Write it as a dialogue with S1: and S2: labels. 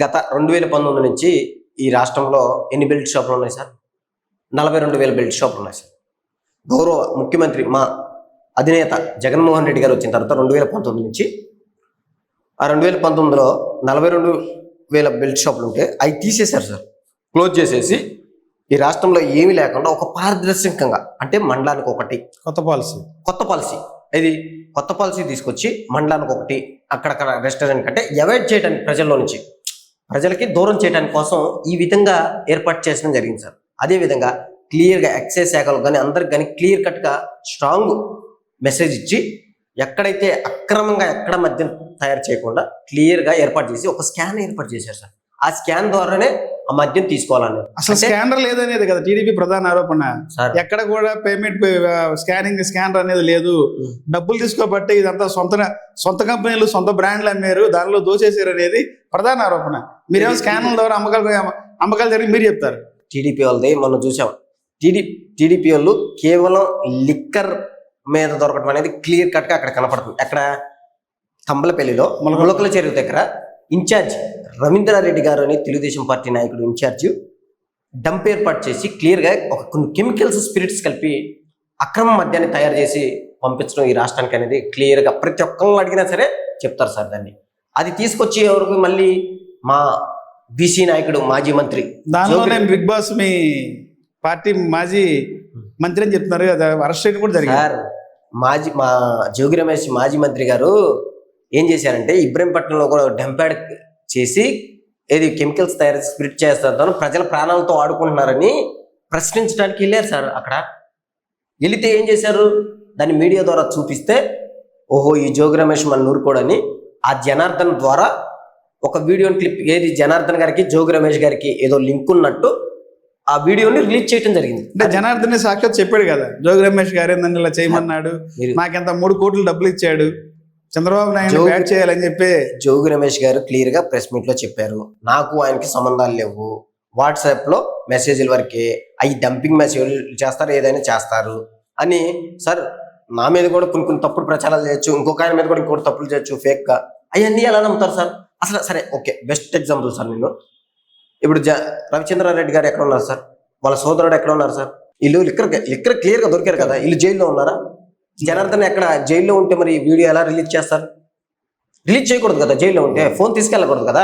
S1: గత 2019 నుంచి ఈ రాష్ట్రంలో ఎన్ని బెల్ట్ షాపులు ఉన్నాయి సార్? 42,000 బెల్ట్ షాపులు ఉన్నాయి సార్. గౌరవ ముఖ్యమంత్రి మా అధినేత జగన్మోహన్ రెడ్డి గారు వచ్చిన తర్వాత 2019 నుంచి ఆ 2019లో 42,000 బెల్ట్ షాపులు ఉంటే అవి తీసేశారు సార్. క్లోజ్ చేసేసి ఈ రాష్ట్రంలో ఏమీ లేకుండా ఒక పారదర్శకంగా, అంటే మండలానికి ఒకటి కొత్త పాలసీ తీసుకొచ్చి మండలానికి ఒకటి, అక్కడక్కడ రెస్టారెంట్ కంటే అవాయిడ్ చేయడానికి, ప్రజలకి దూరం చేయడానికి కోసం ఈ విధంగా ఏర్పాటు చేయడం జరిగింది సార్. అదేవిధంగా క్లియర్గా ఎక్సైజ్ శాఖలు కానీ అందరికి కానీ క్లియర్ కట్గా స్ట్రాంగ్ మెసేజ్ ఇచ్చి ఎక్కడైతే అక్రమంగా ఎక్కడ మద్యం తయారు చేయకుండా క్లియర్గా ఏర్పాటు చేసి ఒక స్కాన్ ఏర్పాటు చేశారు సార్. ఆ స్కాన్ ద్వారానే ఆ మద్యం తీసుకోవాలని.
S2: అసలు స్కానర్ లేదనేది కదా టీడీపీ ప్రధాన ఆరోపణ. ఎక్కడ కూడా పేమెంట్ స్కానర్ అనేది లేదు. డబ్బులు తీసుకోబట్టి ఇదంతా సొంత కంపెనీలు సొంత బ్రాండ్లు అమ్మారు, దానిలో దోచేసారు అనేది ప్రధాన ఆరోపణ. మీరేమో స్కానర్ల ద్వారా అమ్మకాలు జరిగి మీరు చెప్తారు.
S1: టీడీపీ వాళ్ళది మనం చూసాం. టీడీపీ వాళ్ళు కేవలం లిక్కర్ మీద దొరకడం అనేది క్లియర్ కట్గా అక్కడ కనపడుతుంది. అక్కడ తంబలపల్లిలో ములకల చెరువు దగ్గర ఇన్ఛార్జ్ రవీంద్రారెడ్డి గారు అని తెలుగుదేశం పార్టీ నాయకుడు ఇన్ఛార్జ్ డంప్ ఏర్పాటు చేసి క్లియర్గా కొన్ని కెమికల్స్, స్పిరిట్స్ కలిపి అక్రమ మద్యాన్ని తయారు చేసి పంపించడం ఈ రాష్ట్రానికి అనేది క్లియర్గా ప్రతి ఒక్కరిని అడిగినా సరే చెప్తారు సార్. దాన్ని అది తీసుకొచ్చి ఎవరికి మళ్ళీ మా బీసీ నాయకుడు మాజీ మంత్రి
S2: దానిలోనే బిగ్ బాస్ మీ పార్టీ మాజీ మంత్రి అని చెప్తున్నారు కదా, అరెస్ట్ కూడా జరిగింది
S1: సార్. మా జోగి రమేష్ మాజీ మంత్రి గారు ఏం చేశారంటే ఇబ్రహీంపట్నంలో కూడా డంప్యాడ్ చేసి ఏది కెమికల్స్ తయారు స్ప్రిట్ చేస్తారు, ప్రజల ప్రాణాలతో ఆడుకుంటున్నారని ప్రశ్నించడానికి వెళ్ళారు సార్. అక్కడ వెళితే ఏం చేశారు, దాన్ని మీడియా ద్వారా చూపిస్తే ఓహో ఈ జోగి రమేష్ మన నూరుకోడని ఆ జనార్దన్ ద్వారా ఒక వీడియోని క్లిప్, ఏది జనార్దన్ గారికి జోగి రమేష్ గారికి ఏదో లింక్ ఉన్నట్టు ఆ వీడియోని రిలీజ్ చేయడం జరిగింది.
S2: అంటే జనార్దన్ సాక్షాత్ చెప్పాడు కదా, జోగి రమేష్ గారు ఏంటంటే ఇలా చేయమన్నాడు, నాకెంత 3 కోట్లు డబ్బులు ఇచ్చాడు, చంద్రబాబు నాయుడు యాడ్ చేయాలని చెప్పి
S1: జోగి రమేష్ గారు క్లియర్ గా ప్రెస్ మీట్ లో చెప్పారు. నాకు ఆయనకి సంబంధాలు లేవు, వాట్సాప్ లో మెసేజ్ల వరకే, అవి డంపింగ్ మెసేజ్ చేస్తారు, ఏదైనా చేస్తారు అని. సార్ నా మీద కూడా కొన్ని తప్పుడు ప్రచారాలు చేయొచ్చు, ఇంకొక ఆయన మీద కూడా ఇంకోటి తప్పులు చేయొచ్చు ఫేక్ గా, అవన్నీ ఎలా నమ్ముతారు సార్? అసలు సరే ఓకే, బెస్ట్ ఎగ్జాంపుల్ సార్. నేను ఇప్పుడు రవిచంద్రారెడ్డి గారు ఎక్కడ ఉన్నారు సార్? వాళ్ళ సోదరుడు ఎక్కడ ఉన్నారు సార్? వీళ్ళు లిక్కర్ క్లియర్ గా దొరికారు కదా, వీళ్ళు జైల్లో ఉన్నారా? జనార్దన్ ఎక్కడ జైల్లో ఉంటే మరి వీడియో ఎలా రిలీజ్ చేస్తారు? రిలీజ్ చేయకూడదు కదా, జైల్లో ఉంటే ఫోన్ తీసుకెళ్ళకూడదు కదా.